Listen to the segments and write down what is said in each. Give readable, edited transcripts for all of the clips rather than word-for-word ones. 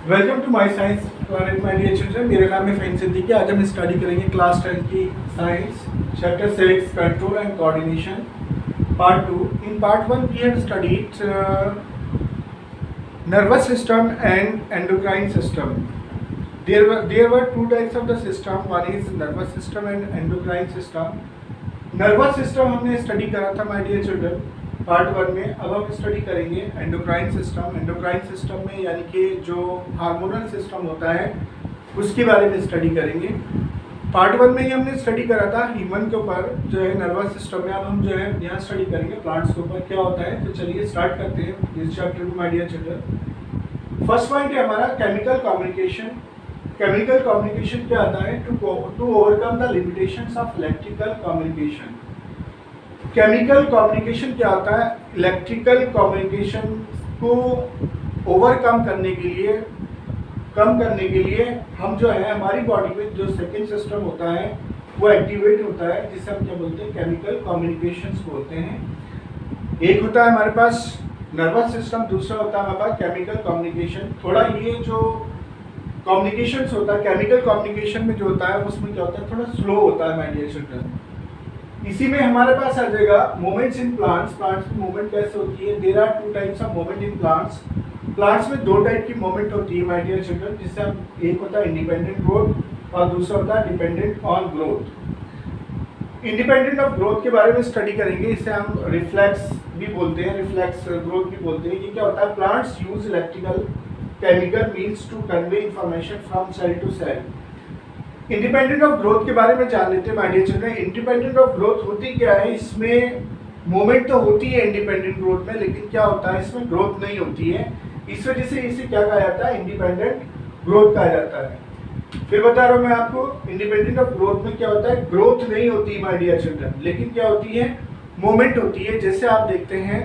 Welcome to my science planet my dear children. मेरा नाम है फ़हीम सिद्दीकी। आज हम स्टडी करेंगे क्लास 10 की science chapter 6 control and coordination part 2। In part 1 we had studied nervous system and endocrine system. There were two types of the system. One is nervous system and endocrine system. Nervous system हमने study करा था my dear children part 1 में। अब हम study करेंगे endocrine system. Endocrine system में यानी कि जो हार्मोनल सिस्टम होता है उसके बारे में स्टडी करेंगे। पार्ट 1 में ही हमने स्टडी करा था ह्यूमन के ऊपर जो है नर्वस सिस्टम में। अब हम जो है यहाँ स्टडी करेंगे प्लांट्स के ऊपर क्या होता है। तो चलिए स्टार्ट करते हैं इस चैप्टर को my dear children. First point है हमारा केमिकल कम्युनिकेशन। केमिकल कम्युनिकेशन क्या आता है? To overcome the limitations of electrical communication. Chemical communication क्या होता है? इलेक्ट्रिकल कम्युनिकेशन को ओवरकम करने के लिए, कम करने के लिए हम जो है हमारी बॉडी में जो सेकेंड सिस्टम होता है वो एक्टिवेट होता है, जिसे हम क्या बोलते हैं? केमिकल कम्युनिकेशंस बोलते हैं। एक होता है हमारे पास नर्वस सिस्टम, दूसरा होता है हमारे पास केमिकल कम्युनिकेशन। थोड़ा ये जो कम्युनिकेशंस होता है केमिकल कम्युनिकेशन में जो होता है उसमें क्या होता है? थोड़ा स्लो होता है माय डियर चिल्ड्रन। इसी में हमारे पास आ जाएगा मोमेंट्स इन प्लांट्स। प्लांट्स की मूवमेंट कैसे होती है? There are two types of movement in plants. Plants में दो टाइप की मूवमेंट होती है माय डियर चिल्ड्रन, जिससे हम एक होता है इंडिपेंडेंट ग्रोथ और दूसरा होता है dependent on growth. Independent of growth के बारे में स्टडी करेंगे, इसे हम रिफ्लेक्स भी बोलते हैं, रिफ्लेक्स ग्रोथ भी बोलते हैं। ये क्या होता है? Plants use electrical chemical means to convey information from cell to cell. Independent of growth के बारे में जान लेते हैं my dear children. Independent of growth होती क्या है? इसमें मूवमेंट तो होती है इंडिपेंडेंट ग्रोथ में, लेकिन क्या होता है इसमें ग्रोथ नहीं होती है। इस वजह से इसे क्या कहा जाता है? इंडिपेंडेंट ग्रोथ कहा जाता है। फिर बता रहा हूं मैं आपको, इंडिपेंडेंट ऑफ ग्रोथ में क्या होता है? ग्रोथ नहीं होती माय डियर चिल्ड्रन, लेकिन क्या होती है? मूवमेंट होती है। जैसे आप देखते हैं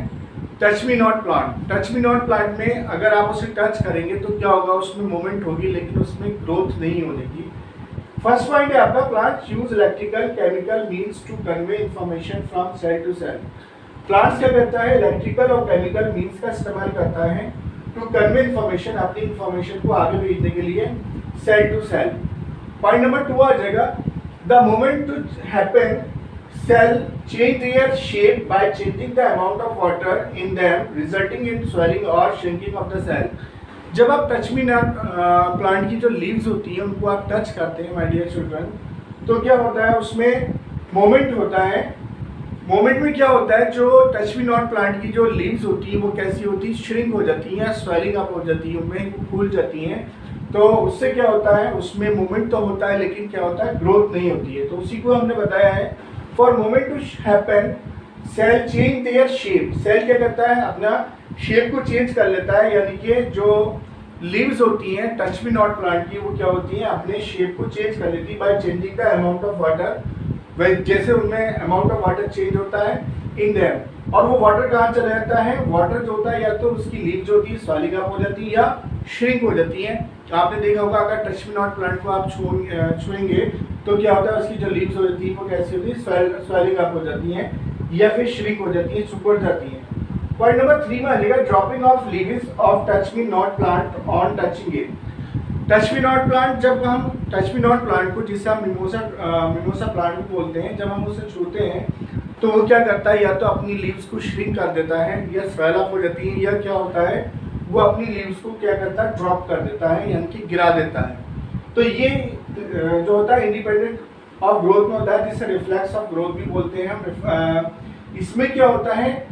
touch me not plant. Touch me not plant में अगर आप उसे टच करेंगे तो क्या होगा? उसमें मूवमेंट होगी, लेकिन उसमें ग्रोथ नहीं होगी। फर्स्ट पॉइंट है आपका plants use electrical chemical means to convey information from cell to cell. Plants क्या करता है? इलेक्ट्रिकल और केमिकल मीन्स का इस्तेमाल करता है टू कन्वे इंफॉर्मेशन, अपनी इंफॉर्मेशन को आगे भेजने के लिए cell to cell. Point number 2 आ जाएगा the moment to happen cell change their shape by changing the amount of water in them resulting in swelling or shrinking of the cell। जब आप टच मी नॉट प्लांट की जो leaves होती है उनको आप टच करते हैं माय डियर चिल्ड्रन, तो क्या होता है? उसमें मोमेंट होता है। मोमेंट में क्या होता है? जो टच मी नॉट प्लांट की जो लीव्स होती है वो कैसी होती है? श्रिंक हो जाती हैं, स्वेलिंग अप हो जाती है, उनमें फूल जाती हैं। तो उससे क्या होता है? उसमें मूवमेंट तो होता है, लेकिन क्या होता है? ग्रोथ नहीं होती है। तो उसी को हमने बताया है for moment to happen cell change their shape. Cell क्या करता है? अपना शेप को चेंज कर लेता है, यानी कि जो लीव्स होती हैं टच मी नॉट प्लांट की वो क्या होती हैं? अपने शेप को चेंज कर लेती है by changing the amount of water. जैसे उनमें अमाउंट ऑफ वाटर चेंज होता है इन देम, और वो वाटर कहाँ चला जाता है? वाटर जो होता है या तो उसकी लीव जो होती है स्वालिंग अप हो जाती है या श्रिंक हो जाती है। आपने देखा होगा अगर टच मी नॉट प्लांट को आप छुएंगे तो क्या होता है? उसकी जो लीव्स होती है वो कैसी होती है? स्वेलिंग अप हो जाती हैं या फिर श्रिंक हो जाती है, सिकुड़ जाती हैं। पॉइंट नंबर 3 में आ जाएगा dropping of leaves of touch me not plant on touching it. Touch me not plant, जब हम टच मी नॉट प्लांट को, जिसे हम मिमोसा प्लांट बोलते हैं, जब हम उसे छूते हैं तो वो क्या करता है? या तो अपनी लीव्स को श्रिंक कर देता है या स्वेल अप हो जाती है, या क्या होता है? वो अपनी लीव्स को क्या करता है? ड्रॉप कर देता है, यानी कि गिरा देता है। तो ये जो होता है इंडिपेंडेंट ऑफ ग्रोथ में होता है, जिसे रिफ्लेक्स ऑफ ग्रोथ भी बोलते हैं हम। इसमें क्या होता है?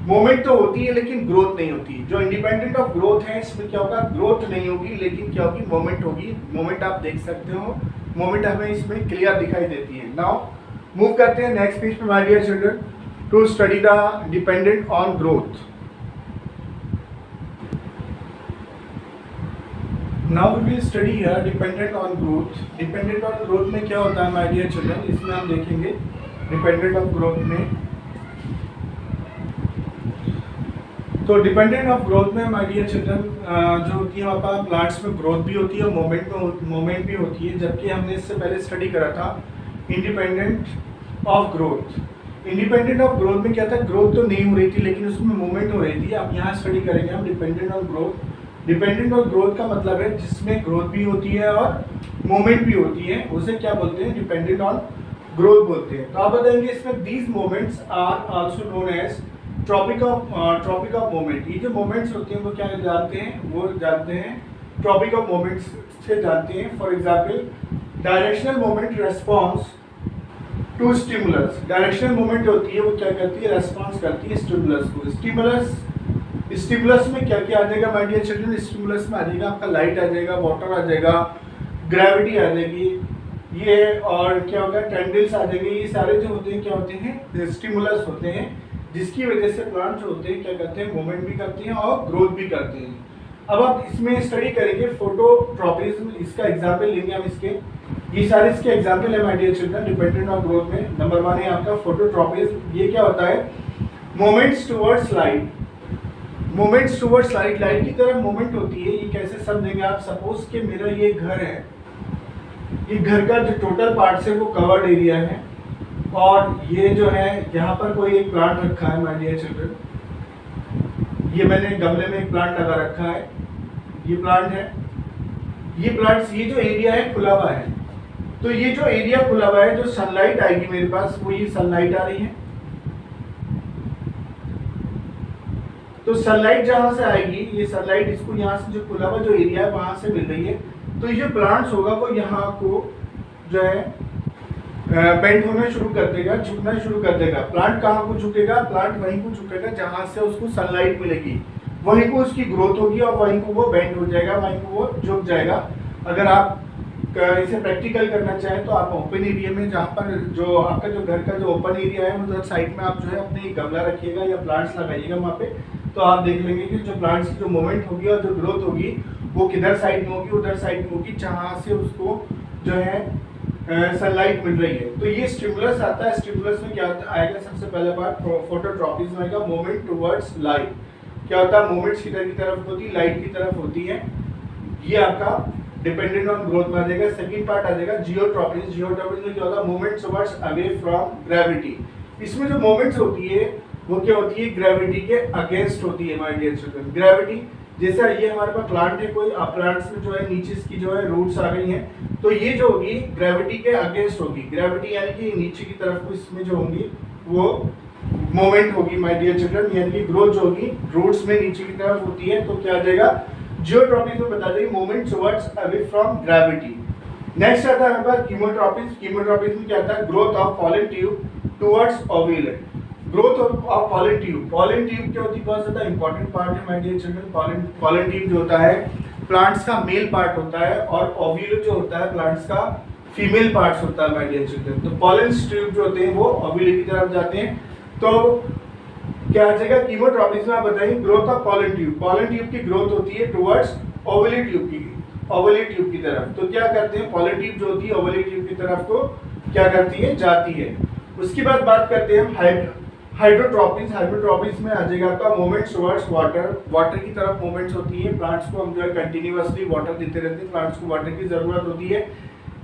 मूवमेंट तो होती है लेकिन ग्रोथ नहीं होती। जो इंडिपेंडेंट ऑफ ग्रोथ है इसमें क्या होगा? ग्रोथ नहीं होगी, लेकिन क्या होगी? मूवमेंट होगी। मूवमेंट आप देख सकते हो, मूवमेंट हमें इसमें क्लियर दिखाई देती है। नाउ मूव करते हैं नेक्स्ट पेज पे my dear children to study the dependent on growth. Now we will study here dependent on growth. Dependent on growth में क्या होता है माय डियर चिल्ड्रन? इसमें हम देखेंगे डिपेंडेंट ऑफ ग्रोथ में। तो डिपेंडेंट ऑफ ग्रोथ में माय डियर चिल्ड्रन जो होती है हमारे पास प्लांट्स में ग्रोथ भी होती है और मूवमेंट भी होती है, जबकि हमने इससे पहले स्टडी करा था independent of growth. Independent of growth में क्या था? ग्रोथ तो नहीं हो रही थी लेकिन उसमें मूवमेंट हो रही थी। अब यहाँ स्टडी करेंगे हम dependent on growth. Dependent on growth का मतलब है जिसमें ग्रोथ भी होती है और मूवमेंट भी होती है, उसे क्या बोलते हैं, डिपेंडेंट ऑन ग्रोथ बोलते हैं। तो आप बताएंगे इसमें these moments are also known as tropic of moment. ये जो मोमेंट्स होते हैं वो क्या जानते हैं, वो जानते हैं ट्रॉपिक ऑफ मोमेंट्स से जानते हैं। For example directional moment response to stimulus. Directional movement जो होती है वो क्या करती है, रेस्पॉन्स करती है स्टिमुलस को। स्टिमुलस में क्या क्या आ जाएगा माय डियर चिल्ड्रन, स्टिमुलस में आ जाएगा आपका लाइट आ जाएगा, वाटर आ जाएगा, ग्रेविटी आ जाएगी, ये और क्या होगा टेंडल्स आ जाएंगे। ये सारे जो होते हैं क्या होते हैं, स्टिमुलस होते हैं, जिसकी वजह से प्लांट जो होते हैं क्या करते हैं, मूवमेंट भी करते हैं और ग्रोथ भी करते हैं। अब आप इसमें स्टडी करेंगे फोटोट्रॉपिज्म, इसका एग्जाम्पल लेंगे हम इसके, ये सारे इसके एग्जाम्पल है my dear children dependent on growth में। नंबर 1 है आपका फोटोट्रॉपिज्म। ये क्या होता है, moments towards light. Moments towards light, light की तरफ मूवमेंट होती है। ये कैसे समझेंगे आप, सपोज कि मेरा ये घर है, ये घर का जो टोटल पार्ट है वो कवर्ड एरिया है और ये जो है यहाँ पर कोई एक प्लांट रखा है माय डियर चिल्ड्रन, ये मैंने गमले में एक प्लांट लगा रखा है, ये प्लांट है, ये प्लांट्स, ये जो एरिया है खुला हुआ है। तो ये जो एरिया खुला हुआ है, जो सनलाइट आएगी मेरे पास वो ये सनलाइट आ रही है। तो सनलाइट जहां से आएगी, ये सनलाइट इसको यहाँ से जो खुला हुआ जो एरिया है वहां से मिल रही है। तो ये जो प्लांट्स होगा वो यहाँ को जो है बेंड होना शुरू कर देगा, झुकना शुरू कर देगा। प्लांट कहाँ को झुकेगा, प्लांट वहीं को झुकेगा जहां से उसको सनलाइट मिलेगी, वहीं को उसकी ग्रोथ होगी और वहीं को वो बेंड हो जाएगा, वहीं को वो झुक जाएगा। अगर आप इसे प्रैक्टिकल करना चाहें तो आप ओपन एरिया में, जहाँ पर जो आपका जो घर का जो ओपन एरिया है उधर साइड में आप जो है अपने गमला रखिएगा या प्लांट्स लगाइएगा वहाँ पे, तो आप देख लेंगे कि जो प्लांट्स की जो मूवमेंट होगी और जो ग्रोथ होगी वो किधर साइड में होगी, उधर साइड में होगी जहाँ से उसको जो है सनलाइट मिल रही है। तो ये स्टिमुलस आता है। स्टिमुलस में क्या आएगा, सबसे पहले बात फोटोट्रॉपिज्म आएगा, मूवमेंट टुवर्ड्स लाइट। क्या होता है, मूवमेंट्स किधर की तरफ होती है, लाइट की तरफ होती है। ये आपका डिपेंडेंट ऑन ग्रोथ में आ जाएगा। सेकंड पार्ट आ जाएगा जियोट्रॉपिज्म। जियोट्रॉपिज्म में क्या होता है, movements towards away from gravity. इसमें जो मूवमेंट्स होती है वो क्या होती है, ग्रेविटी के अगेंस्ट होती है माय डियर चिल्ड्रन। ग्रेविटी जैसा ये हमारे पास प्लांट है कोई, प्लांट्स में जो है नीचे इसकी जो है रूट्स आ गई हैं, तो ये जो होगी ग्रेविटी के अगेंस्ट होगी। ग्रेविटी यानी कि नीचे की तरफ को इसमें जो होंगी वो मूवमेंट होगी माय डियर चिल्ड्रन, यानी कि ग्रोथ जो होगी रूट्स में नीचे की तरफ होती है। तो क्या आ जाएगा, जियोट्रॉपिज्म में बता देंगे movement towards away from gravity. Next आता है हमारे पास कीमोट्रॉपिज्म। कीमोट्रॉपिज्म में क्या आता है, growth of pollen tube towards ovule. Growth of pollen tube. Pollen tube क्या होती है, बहुत ज्यादा इंपॉर्टेंट पार्ट है my dear children. Pollen tube जो होता है प्लांट्स का मेल पार्ट होता है और ओव्यूल जो होता है प्लांट्स का फीमेल पार्ट्स होता है माय डियर चिल्ड्रन। तो पॉलन ट्यूब जो होते हैं वो ओव्यूल की तरफ जाते हैं। तो क्या आ जाएगा, कीमोट्रॉपिज्म में आप बताइए growth of pollen tube. Pollen tube की ग्रोथ होती है टुवर्ड्स ओवली ट्यूब की तरफ। तो क्या करते हैं, पॉलन ट्यूब जो होती है ओवली ट्यूब की तरफ को क्या करती है, जाती है। उसके बाद बात करते हैं हम हाइड्रोट्रॉपिज्म। हाइड्रोट्रॉपिज्म में आ जाएगा आपका मूवमेंट्स टुवर्ड्स वाटर। वाटर की तरफ मूवमेंट्स होती है। प्लांट्स को हम जो है कंटिन्यूअसली वाटर देते रहते हैं, प्लांट्स को वाटर की जरूरत होती है।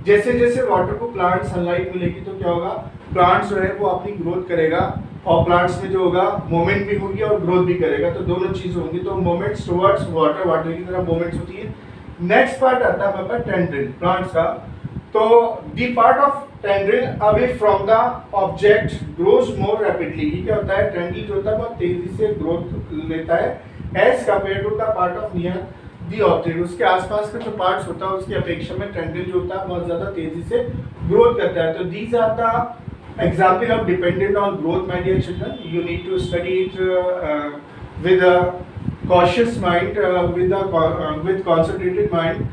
जैसे जैसे वाटर को प्लांट सनलाइट मिलेगी तो क्या होगा, प्लांट्स जो है वो अपनी ग्रोथ करेगा और प्लांट्स में जो होगा मूवमेंट भी होगी और ग्रोथ भी करेगा, तो दोनों चीज होंगी। तो मूवमेंट्स टुवर्ड्स वाटर, वाटर की तरफ मूवमेंट्स होती है। नेक्स्ट पार्ट आता है हमारे पास टेंड्रिल, प्लांट्स का। तो the part of tendril away from the object grows more rapidly. ये क्या होता है, टेंड्रिल जो होता है बहुत तेजी से ग्रोथ लेता है as compare to the part of near the object. उसके आसपास का जो पार्ट्स होता है उसकी अपेक्षा में टेंड्रिल जो होता है बहुत ज्यादा तेजी से ग्रोथ करता है। तो these are the example of dependent on growth my dear children. You need to study it with a cautious mind, with concentrated mind.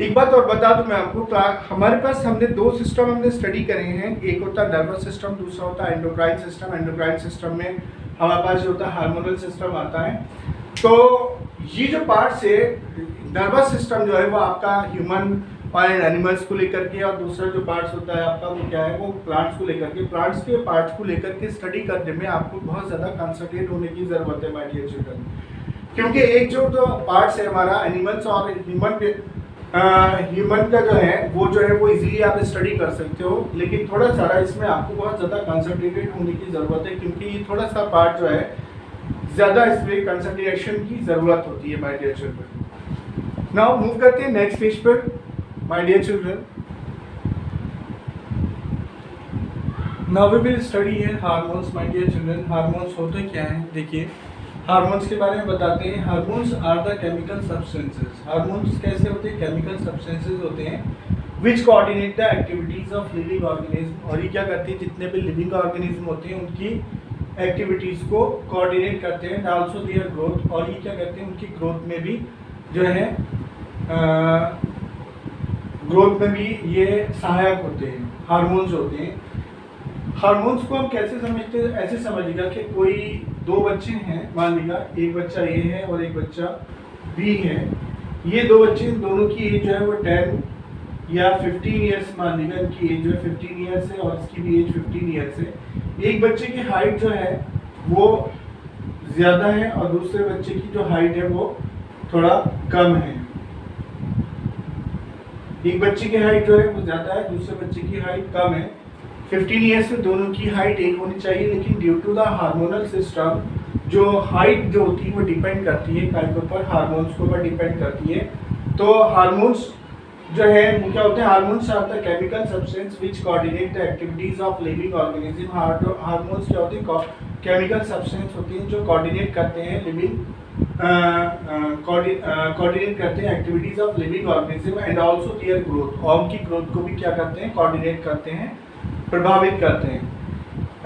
एक बात और बता दूं मैं आपको, तो हमारे पास हमने दो सिस्टम हमने स्टडी करे हैं। एक होता है नर्वस सिस्टम, दूसरा होता है एंडोक्राइन सिस्टम। एंडोक्राइन सिस्टम में हमारे पास जो होता है हार्मोनल सिस्टम आता है। तो ये जो पार्ट्स है, नर्वस सिस्टम जो है वो आपका ह्यूमन और एनिमल्स को लेकर के, और दूसरा जो पार्ट्स होता है आपका वो क्या है, वो प्लांट्स को लेकर के। प्लांट्स के पार्ट्स को लेकर के स्टडी करने में आपको बहुत ज़्यादा कंसंट्रेट होने की ज़रूरत है माय डियर चिल्ड्रन, क्योंकि एक जो तो पार्ट्स है हमारा एनिमल्स और ह्यूमन का जो है वो इजीली आप स्टडी कर सकते हो, लेकिन थोड़ा सा इसमें आपको बहुत ज़्यादा कंसंट्रेटेड होने की ज़रूरत है, क्योंकि ये थोड़ा सा पार्ट जो है ज़्यादा इसमें कंसंट्रेशन की ज़रूरत होती है my dear children. Now move करते हैं नेक्स्ट पेज पर my dear children. Now we will study है hormones my dear children. Hormones होते क्या हैं, देखिए हार्मोन्स के बारे में बताते हैं। Hormones are the chemical substances. Hormones कैसे होते हैं, केमिकल सब्सटेंसेस होते हैं which coordinate the activities of living organism. और ये क्या करते हैं, जितने भी लिविंग ऑर्गेनिज्म होते हैं उनकी एक्टिविटीज को कोऑर्डिनेट करते हैं, आल्सो देयर ग्रोथ। और ये क्या करते हैं, उनकी ग्रोथ में भी जो है ग्रोथ में भी ये सहायक होते हैं, हार्मोन्स होते हैं। हार्मोन्स को हम कैसे समझते हैं, ऐसे समझिएगा कि कोई दो बच्चे हैं, मान लीजिएगा एक बच्चा ए है और एक बच्चा बी है। ये दो बच्चे, दोनों की एज जो है वो 10 या 15 ईयर्स, मान लीजिएगा इनकी एज जो है 15 ईयर्स है और इसकी भी एज 15 ईयर्स है। एक बच्चे की हाइट जो है वो ज़्यादा है और दूसरे बच्चे की जो हाइट है वो थोड़ा कम है। एक बच्चे की हाइट जो है वो ज़्यादा है, दूसरे बच्चे की हाइट कम है। 15 ईयर्स में दोनों की हाइट एक होनी चाहिए, लेकिन due to the hormonal system जो हाइट जो होती है वो डिपेंड करती है काय के ऊपर, हार्मोन्स के ऊपर डिपेंड करती है। तो हार्मोन्स जो है वो क्या होते हैं, hormones are the chemical substance which coordinate the activities of living organism. Hormones क्या होते हैं, केमिकल सब्सटेंस होती हैं जो कोऑर्डिनेट करते हैं लिविंग कोऑर्डिनेट करते हैं activities of living organism and also their growth. और उनकी ग्रोथ को भी क्या करते हैं, कोऑर्डिनेट करते हैं, प्रभावित करते हैं।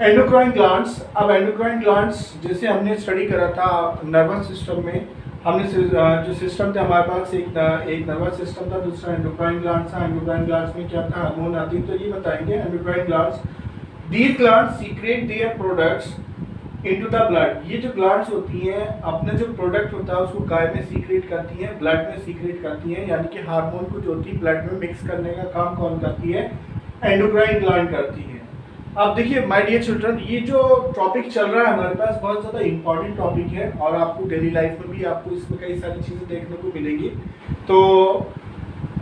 Endocrine glands. अब एंडोक्राइन ग्लैंड्स जैसे हमने स्टडी करा था नर्वस सिस्टम में, हमने जो सिस्टम थे हमारे पास, एक नर्वस सिस्टम था, दूसरा एंडोक्राइन ग्लैंड्स था। एंडोक्राइन ग्लैंड्स में क्या था, हार्मोन आती है। तो ये बताएंगे endocrine glands, these glands secret their products into the blood. ये जो ग्लैंड्स होती हैं अपना जो प्रोडक्ट होता है उसको काय में सीक्रेट करती हैं, ब्लड में सीक्रेट करती हैं, यानी कि हार्मोन को जो होती है ब्लड में मिक्स करने का काम कौन करती है, एंडोक्राइन ग्लैंड करती है। अब देखिए माय डियर चिल्ड्रन, ये जो टॉपिक चल रहा है हमारे पास बहुत ज़्यादा इंपॉर्टेंट टॉपिक है और आपको डेली लाइफ में भी आपको इसमें कई सारी चीज़ें देखने को मिलेंगी। तो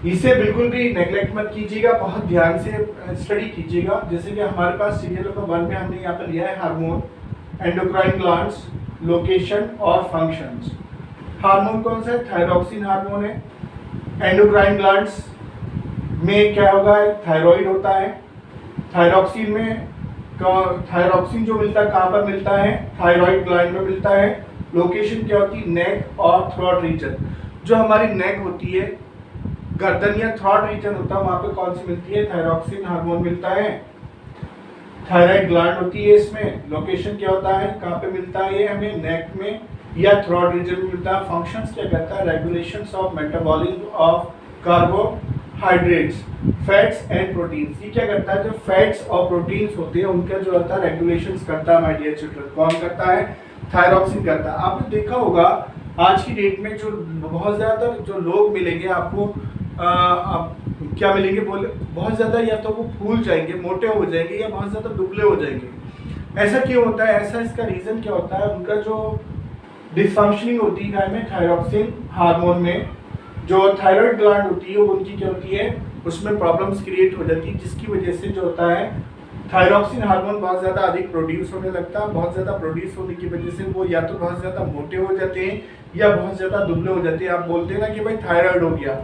इसे बिल्कुल भी नेग्लेक्ट मत कीजिएगा, बहुत ध्यान से स्टडी कीजिएगा। जैसे कि हमारे पास सीरियल नंबर 1 में हमने यहाँ पर लिया है हार्मोन, एंडोक्राइन ग्लैंड्स, लोकेशन और फंक्शंस। हार्मोन कौन सा है, थायरॉक्सिन हार्मोन है। एंडोक्राइन ग्लैंड्स में क्या होगा, थायराइड होता है। थायरॉक्सिन में थायरॉक्सिन जो मिलता है कहाँ पर मिलता है, थायराइड ग्लैंड में मिलता है। लोकेशन क्या होती है, नेक और थ्रोट रीजन। जो हमारी नेक होती है, गर्दन या थ्रोट रीजन होता है, वहाँ पे कौन सी मिलती है, थायरॉक्सिन हार्मोन मिलता है। थायराइड ग्लैंड होती है इसमें। लोकेशन क्या होता है, कहाँ पे मिलता है, ये हमें नेक में या थ्रोट रीजन में मिलता है। फंक्शंस क्या करता है, regulations of metabolism of carbohydrates, fats and proteins. ये क्या करता है, जो फैट्स और प्रोटीन्स होते हैं उनका जो होता है रेगुलेशंस करता है माय डियर चिल्ड्रन। कौन करता है, थायरॉक्सिन करता है। आपने देखा होगा आज की डेट में जो बहुत ज़्यादातर जो लोग मिलेंगे आपको क्या मिलेंगे, बोले बहुत ज़्यादा या तो वो फूल जाएंगे, मोटे हो जाएंगे या बहुत ज़्यादा दुबले हो जाएंगे। ऐसा क्यों होता है, ऐसा इसका रीज़न क्या होता है, उनका जो डिसफंक्शनिंग होती है गाय में थायरॉक्सिन हार्मोन में, जो थायराइड ग्लैंड होती है उनकी क्या होती है, उसमें प्रॉब्लम्स क्रिएट हो जाती है, जिसकी वजह से जो होता है थायरॉक्सिन हार्मोन बहुत ज़्यादा अधिक प्रोड्यूस होने लगता है। बहुत ज़्यादा प्रोड्यूस होने की वजह से वो या तो बहुत ज़्यादा मोटे हो जाते हैं या बहुत ज़्यादा दुबले हो जाते हैं। आप बोलते हैं ना कि भाई थायराइड हो गया,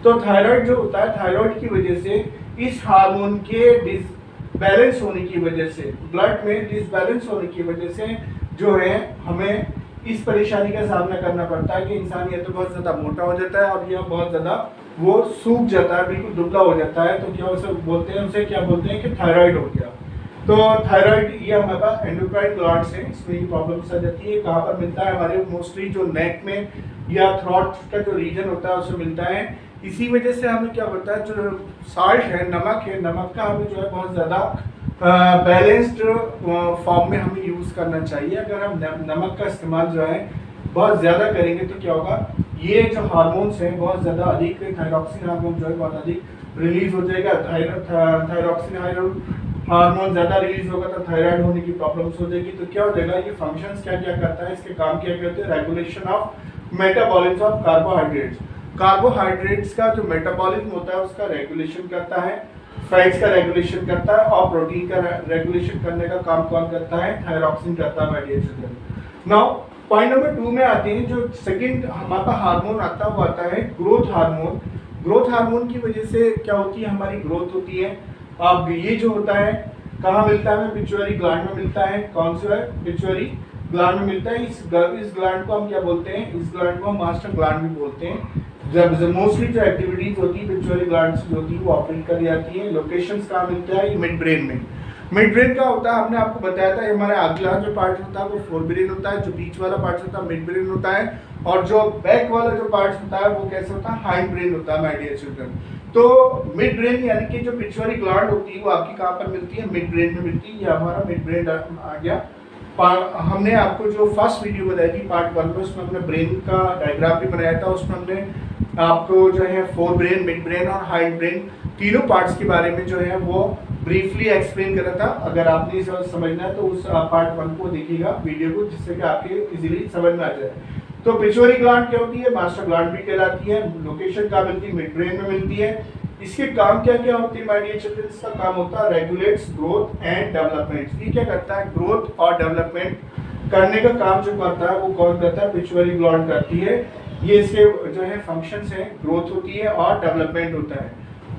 तो थायराइड जो होता है, थायराइड की वजह से इस हार्मोन के डिसबैलेंस होने की वजह से, ब्लड में डिसबैलेंस होने की वजह से जो है हमें इस परेशानी का सामना करना पड़ता है कि इंसान या तो बहुत ज़्यादा मोटा हो जाता है और या बहुत ज़्यादा वो सूख जाता है, बिल्कुल दुबला हो जाता है। तो क्या उसे बोलते हैं, उसे क्या बोलते हैं कि थायराइड हो गया। तो थायराइड ये हमारे पास एंडोक्राइन ग्लैंड्स है, इसमें ये प्रॉब्लम्स आ जाती है। कहाँ पर मिलता है, हमारे मोस्टली जो नेक में या थ्रोट का जो रीजन होता है उसमें मिलता है। इसी वजह से हमें क्या होता है, जो साल्ट है, नमक का हमें जो है बहुत ज़्यादा बैलेंस्ड फॉर्म में हमें यूज़ करना चाहिए। अगर हम नमक का इस्तेमाल जो है बहुत ज़्यादा करेंगे तो क्या होगा, ये जो हार्मोन्स हैं बहुत ज़्यादा अधिक, थायरॉक्सिन हार्मोन जो है बहुत अधिक रिलीज हो जाएगा। थायरॉक्सिन हार्मोन ज़्यादा रिलीज होगा तो थायराइड होने की प्रॉब्लम्स हो जाएगी। तो क्या हो जाएगा, ये फंक्शंस क्या क्या करता है, इसके काम क्या करते हैं, regulation of metabolism of carbohydrates. Carbohydrates का जो मेटाबॉलिज्म होता है उसका रेगुलेशन करता है, फैट्स का रेगुलेशन करता है और प्रोटीन का रेगुलेशन करने का काम कौन करता है, थायरॉक्सिन करता है my dear children. Now point number 2 में आते हैं, जो सेकंड हमारा हार्मोन आता है वो आता है ग्रोथ हार्मोन। ग्रोथ हार्मोन की वजह से क्या होती है, हमारी ग्रोथ होती है। अब ये जो होता है कहाँ मिलता है, पिट्यूटरी ग्लैंड में मिलता है। कौन सा है, पिट्यूटरी ग्लैंड में मिलता है। इस ग्लैंड को हम क्या बोलते हैं, इस ग्लैंड को हम मास्टर ग्लैंड भी बोलते हैं। जब मोस्टली जो एक्टिविटीज होती है पिट्यूटरी ग्लैंड से जो होती है वो ऑपरेट करी जाती है। लोकेशंस कहाँ मिलता है, मिड ब्रेन में। मिड ब्रेन का होता है, हमने आपको बताया था हमारा अगला जो पार्ट होता है वो फोर ब्रेन होता है, जो बीच वाला पार्ट होता है मिड ब्रेन होता है, और जो बैक वाला जो पार्ट होता है वो कैसे होता है, हाइंड ब्रेन होता है माय डियर चिल्ड्रन। तो मिड ब्रेन यानी कि जो पिट्यूटरी ग्लैंड होती है वो आपकी कहाँ पर मिलती है, मिड ब्रेन में मिलती है। ये हमारा मिड ब्रेन आ गया। हमने आपको जो फर्स्ट वीडियो बताई थी पार्ट 1 में, उसमें हमने ब्रेन का डायग्राम भी बनाया था। उसमें हमने आपको जो है फोर ब्रेन, मिड ब्रेन और हाइंड ब्रेन तीनों पार्ट्स के बारे में जो है वो ब्रीफली एक्सप्लेन करा था। अगर आपने समझना है तो उस पार्ट 1 को देखिएगा वीडियो को, जिससे कि आपके इजीली समझ में आ जाए। तो पिट्यूटरी ग्लैंड क्या होती है, मास्टर ग्लैंड भी कहलाती है। लोकेशन कहाँ मिलती है, मिड ब्रेन में मिलती है। इसके काम क्या क्या होते हैं माय डियर चिल्ड्रन, इसका काम होता है रेगुलेट्स ग्रोथ एंड डेवलपमेंट। ये क्या करता है, ग्रोथ और डेवलपमेंट करने का काम जो करता है वो कौन करता है, पिट्यूटरी ग्लैंड करती है। ये इसके जो है फंक्शंस हैं, ग्रोथ होती है और डेवलपमेंट होता है।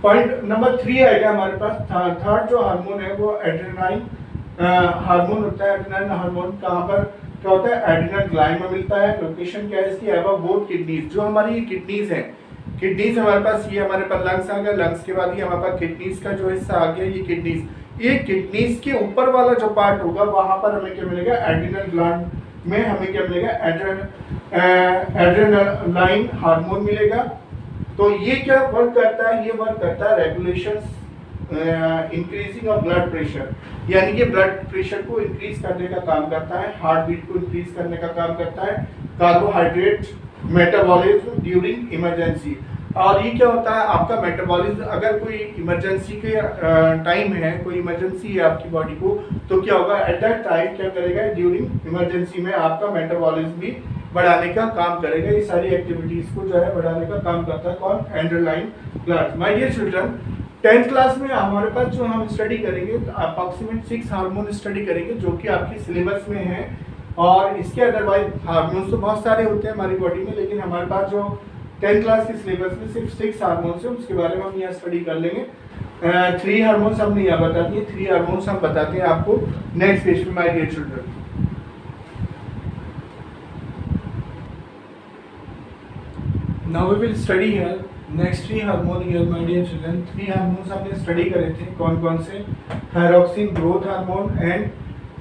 पॉइंट नंबर 3 आएगा हमारे पास। थर्ड जो हार्मोन है वो एड्रेनाइन हार्मोन होता है। एड्रेनाइन हार्मोन कहाँ पर क्या होता है, एड्रेनल ग्लैंड में मिलता है। लोकेशन क्या है इसकी, अबव बोथ किडनीज। जो हमारी किडनीज है, किडनीज हमारे पास, ये हमारे पास लंग्स आ गया, लंग्स के बाद ये हमारे पास किडनीज का जो हिस्सा आ गया, ये किडनीज। ये किडनीज के ऊपर वाला जो पार्ट होगा वहां पर हमें क्या मिलेगा, एड्रेनल ग्लैंड में हमें क्या मिलेगा, एड्रेनालाइन हार्मोन मिलेगा। तो ये क्या वर्क करता है, ये वर्क करता है regulation increasing of blood pressure, यानी कि ब्लड प्रेशर को इंक्रीज करने का काम करता है, हार्ट बीट को इंक्रीज करने का काम करता है, कार्बोहाइड्रेट मेटाबॉलिज्म ड्यूरिंग इमरजेंसी। और ये क्या होता है, आपका मेटाबॉलिज्म, अगर कोई इमरजेंसी के टाइम है, कोई इमरजेंसी है आपकी बॉडी को, तो क्या होगा, एट दैट टाइम क्या करेगा, ड्यूरिंग इमरजेंसी में आपका मेटाबॉलिज्म भी बढ़ाने का काम करेगा। ये सारी एक्टिविटीज को जो है बढ़ाने का काम करता है कौन, adrenaline gland. My dear children, 10th class में हमारे पास जो हम स्टडी करेंगे अप्रॉक्सीमेट 6 हार्मोन स्टडी करेंगे, जो कि आपकी सिलेबस में है। और इसके अदरवाइज हार्मोन्स तो बहुत सारे होते हैं हमारी बॉडी में, लेकिन हमारे पास जो 10th क्लास के सिलेबस में सिर्फ 6 हार्मोन्स है, उसके बारे में हम यहाँ स्टडी कर लेंगे। 3 हार्मोन्स हमने यहाँ बता दिए, 3 हार्मोन्स हम बताते हैं आपको नेक्स्ट पेज पे my dear children. Now we will study here next 3 hormone here my dear children. 3 hormones हमने स्टडी करे थे, कौन कौन से, thyroxine, growth hormone and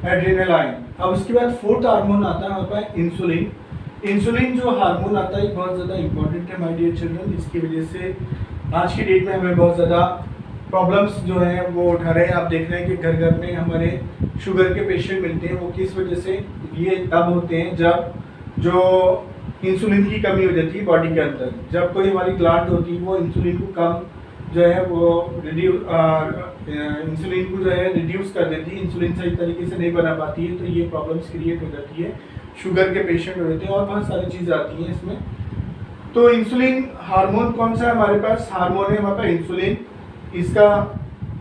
adrenaline. अब उसके बाद 4th हार्मोन आता है हमारे पास इंसुलिन। इंसुलिन जो हार्मोन आता है बहुत ज़्यादा इंपॉर्टेंट है माय डियर चिल्ड्रन। इसकी वजह से आज की डेट में हमें बहुत ज़्यादा प्रॉब्लम्स जो हैं वो उठा रहे हैं। आप देख रहे हैं कि घर घर में हमारे शुगर के पेशेंट मिलते हैं। वो किस वजह से, ये तब होते हैं जब जो इंसुलिन की कमी हो जाती है बॉडी के अंदर। जब कोई हमारी ग्लैंड होती है वो इंसुलिन को कम जो है वो इंसुलिन को जो है रिड्यूस कर देती है, इंसुलिन सही तरीके से नहीं बना पाती है, तो ये प्रॉब्लम्स क्रिएट हो जाती है। शुगर के पेशेंट होते हैं और बहुत सारी चीज़ आती हैं इसमें। तो इंसुलिन हार्मोन कौन सा है हमारे पास, हार्मोन है हमारे पास इंसुलिन। इसका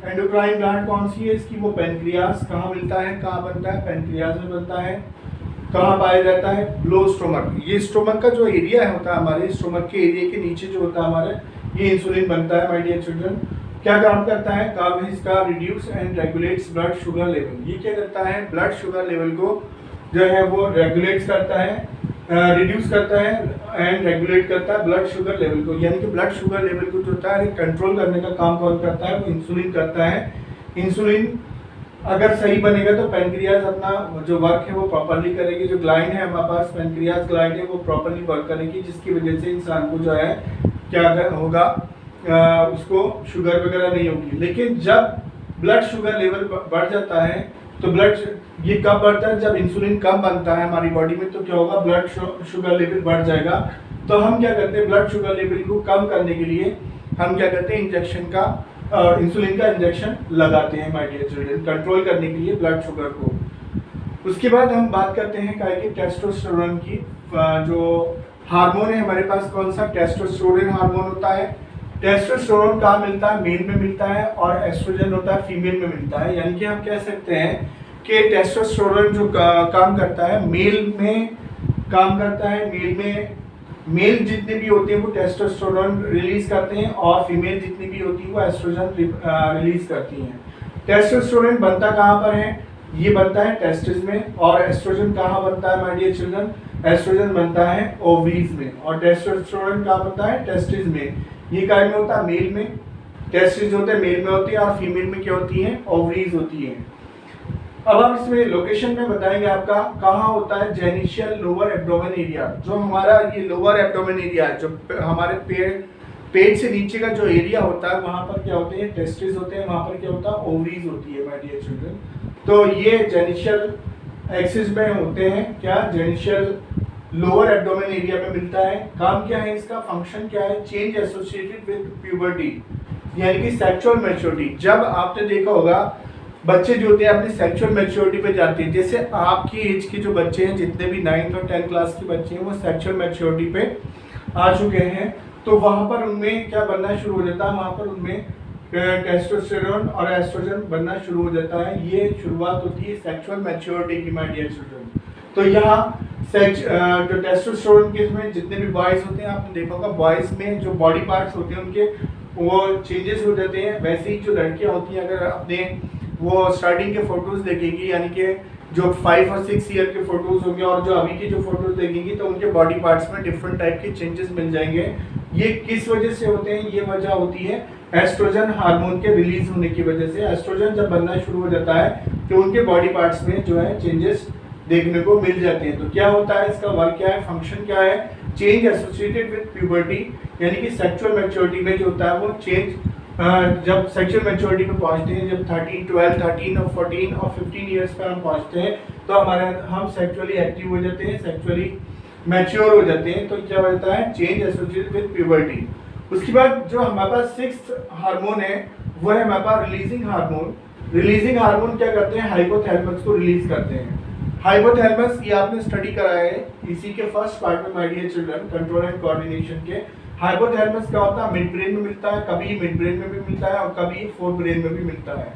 एंडोक्राइन ग्लैंड कौन सी है इसकी, वो पेनक्रियास। कहाँ मिलता है, कहाँ बनता है, पेनक्रियास में बनता है। कहाँ पाया जाता है, लो स्टोमक। ये स्टोमक का जो एरिया होता है हमारे स्टोमक के एरिया के नीचे जो होता है हमारे, ये इंसुलिन बनता है माय डियर चिल्ड्रन। क्या काम करता है, काम है इसका reduce and regulates blood sugar level. ये क्या करता है, ब्लड शुगर लेवल को जो है वो रेगुलेट करता है, रिड्यूस करता है एंड रेगुलेट करता है ब्लड शुगर लेवल को। यानी कि ब्लड शुगर लेवल को जो होता है कंट्रोल करने का काम कौन करता है, वो इंसुलिन करता है। इंसुलिन अगर सही बनेगा तो पेनक्रियाज अपना जो वर्क है वो प्रॉपरली करेगी। जो ग्लैंड है हमारे पास, पेनक्रियाज ग्लैंड है, वो प्रॉपरली वर्क करेगी, जिसकी वजह से इंसान को जो है क्या होगा, उसको शुगर वगैरह नहीं होगी। लेकिन जब ब्लड शुगर लेवल बढ़ जाता है तो ब्लड, ये कब बढ़ता है, जब इंसुलिन कम बनता है हमारी बॉडी में, तो क्या होगा, ब्लड शुगर लेवल बढ़ जाएगा। तो हम क्या करते हैं, ब्लड शुगर लेवल को कम करने के लिए हम क्या करते हैं, इंजेक्शन का इंसुलिन का इंजेक्शन लगाते हैं माय डियर चिल्ड्रन, कंट्रोल करने के लिए ब्लड शुगर को। उसके बाद हम बात करते हैं क्या कि टेस्टोस्टेरोन की। जो हार्मोन है हमारे पास कौन सा, टेस्टोस्टेरोन हार्मोन होता है। टेस्टोस्टेरोन कहाँ मिलता है, मेल में मिलता है, और एस्ट्रोजन होता है फीमेल में मिलता है। यानी कि हम कह सकते हैं कि टेस्टोस्टेरोन जो काम करता है मेल में काम करता है मेल में, मेल जितने भी होते हैं वो टेस्टोस्टेरोन रिलीज करते हैं और फीमेल जितनी भी होती है वो एस्ट्रोजन रिलीज करती हैं। टेस्टोस्टेरोन बनता कहाँ पर है? ये बनता है टेस्टिस में। और एस्ट्रोजन कहाँ बनता है माय डियर चिल्ड्रन? एस्ट्रोजन बनता है ओवरीज में। और टेस्टोस्टेरोन कहाँ बनता है? टेस्टिस में। ये काय में होता है? मेल में। टेस्टिस होते हैं मेल में होती है और फीमेल में क्या होती है? ओवरीज होती है। अब हम इसमें लोकेशन में बताएंगे आपका कहाँ होता है जेनिशियल लोअर एब्डोमेन एरिया। जो हमारा ये लोअर एब्डोमेन एरिया है, जो हमारे पेट से नीचे का जो एरिया होता है वहां पर क्या होते हैं? टेस्टिस होते हैं। वहां पर क्या होता है? ओवरीज होती है माय डियर चिल्ड्रन। तो ये जेनिशियल एक्सिस में होते हैं क्या? जेनिशियल लोअर एब्डोमेन एरिया में मिलता है। काम क्या है इसका? फंक्शन क्या है? चेंज एसोसिएटेड विद प्यूबर्टी, यानी कि सेक्सुअल मैच्योरिटी। जब आपने देखा होगा बच्चे जो होते हैं अपनी सेक्सुअल मैच्योरिटी पे जाते हैं, जैसे आपकी एज के जो बच्चे हैं, जितने भी 9th और 10th क्लास के बच्चे हैं, वो सेक्सुअल मैच्योरिटी पे आ चुके हैं, तो वहां पर उनमें क्या बनना शुरू हो जाता है? वहां पर उनमें टेस्टोस्टेरोन और एस्ट्रोजन बनना शुरू हो जाता है। ये शुरुआत होती है सेक्सुअल मैच्योरिटी की माय डियर चिल्ड्रन। तो यहाँ जो टेस्टोस्टेरोन के इसमें जितने भी बॉयज होते हैं, आपने देखा होगा बॉयज में जो बॉडी पार्ट्स होते हैं उनके वो चेंजेस हो जाते हैं। वैसे ही जो लड़कियां होती हैं, अगर अपने वो स्टार्टिंग के फोटोज देखेंगी, यानी कि जो 5 और 6 ईयर के फोटोज होंगे और जो अभी के जो फोटोज देखेंगी, तो उनके बॉडी पार्ट्स में डिफरेंट टाइप के चेंजेस मिल जाएंगे। ये किस वजह से होते हैं? ये वजह होती है एस्ट्रोजन हार्मोन के रिलीज होने की वजह से। एस्ट्रोजन जब बनना शुरू हो जाता है तो उनके बॉडी पार्ट्स में जो है चेंजेस देखने को मिल जाते हैं। तो क्या होता है इसका वर्क क्या है? फंक्शन क्या है? चेंज एसोसिएटेड विद प्यूबर्टी, यानी कि सेक्सुअल मैच्योरिटी में जो होता है वो चेंज जब सेक्सुअल मैच्योरिटी पे पहुंचते हैं, जब 13, 12, 13 और 14 और 15 इयर्स पर हम पहुंचते हैं, तो हम सेक्सुअली एक्टिव हो जाते हैं, सेक्सुअली मैच्योर हो जाते हैं। तो क्या होता है? Change associated with puberty. उसके बाद जो हमारे पास 6th हार्मोन है वो है हमारे पास रिलीजिंग हार्मोन। रिलीजिंग हार्मोन क्या करते हैं? हाइपोथैलेमस को रिलीज करते हैं। हाइपोथैलेमस ये आपने स्टडी करा है इसी के फर्स्ट पार्ट में my dear children, control and coordination के। हाइपोथैलेमस क्या होता है? मिड ब्रेन में मिलता है, कभी मिड ब्रेन में भी मिलता है और कभी फोर ब्रेन में भी मिलता है।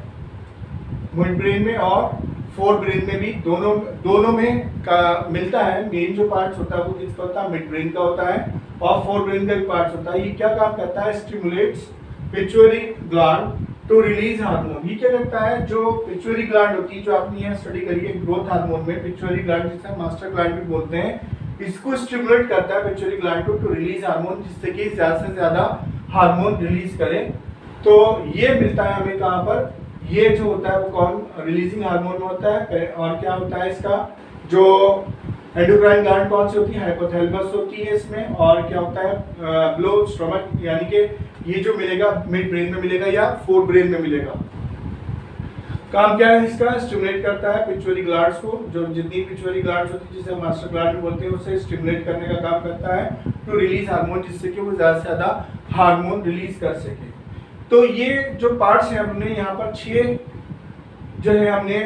मिड ब्रेन में और फोर ब्रेन में भी दोनों में का मिलता है। मेन जो पार्ट्स होता है वो किसका होता है? मिड ब्रेन का होता है और फोर ब्रेन का भी पार्ट्स होता है। ये क्या काम करता है? Stimulates pituitary gland to release hormone. ये क्या करता है? जो पिट्यूटरी ग्लैंड होती है, जो आपने यहाँ स्टडी करी है ग्रोथ हार्मोन में, पिट्यूटरी ग्लैंड जिसे मास्टर ग्लैंड भी बोलते हैं, इसको स्टिमुलेट करता है पिट्यूटरी ग्लैंड को टू रिलीज हार्मोन, जिससे कि ज्यादा से ज्यादा हार्मोन रिलीज करे। तो ये मिलता है हमें कहाँ पर? ये जो होता है वो कौन? रिलीजिंग हार्मोन में होता है। और क्या होता है इसका? जो एंडोक्राइन ग्लैंड कौन सी होती है? हाइपोथैलेमस होती है इसमें। और क्या होता है? बिलो स्टोमक, यानी कि ये जो मिलेगा मिड ब्रेन में मिलेगा या फोर ब्रेन में मिलेगा। काम क्या है इसका? स्टिमुलेट करता है पिट्यूटरी ग्लैंड्स को, जो जितनी पिट्यूटरी ग्लैंड्स होती है जिसे मास्टर ग्लैंड भी बोलते हैं, उसे स्टिमुलेट करने का काम करता है टू रिलीज हार्मोन, जिससे कि वो ज्यादा से ज्यादा हार्मोन रिलीज कर सके। तो ये जो पार्ट्स हैं हमने यहाँ पर 6 जो है हमने